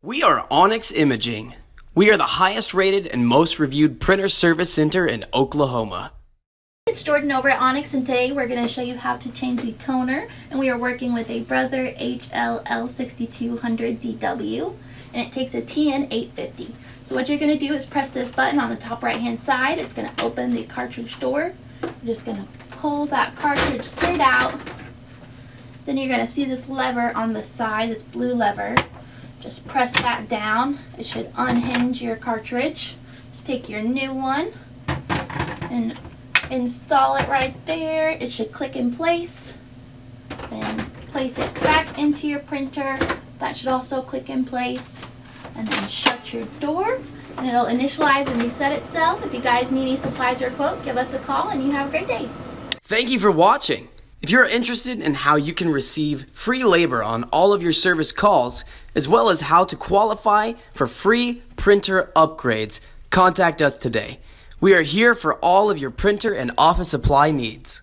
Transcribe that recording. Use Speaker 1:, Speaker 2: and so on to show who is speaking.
Speaker 1: We are Onyx Imaging. We are the highest rated and most reviewed printer service center in Oklahoma.
Speaker 2: It's Jordan over at Onyx, and today we're going to show you how to change the toner, and we are working with a Brother L6200dw, and it takes a TN850. So what you're going to do is press this button on the top right hand side. It's going to open the cartridge door. You're just going to pull that cartridge straight out. Then you're going to see this lever on the side, this blue lever. Just press that down. It should unhinge your cartridge. Just take your new one and install it right there. It should click in place. Then place it back into your printer. That should also click in place. And then shut your door. And it'll initialize and reset itself. If you guys need any supplies or a quote, give us a call and you have a great day.
Speaker 1: Thank you for watching. If you're interested in how you can receive free labor on all of your service calls, as well as how to qualify for free printer upgrades, contact us today. We are here for all of your printer and office supply needs.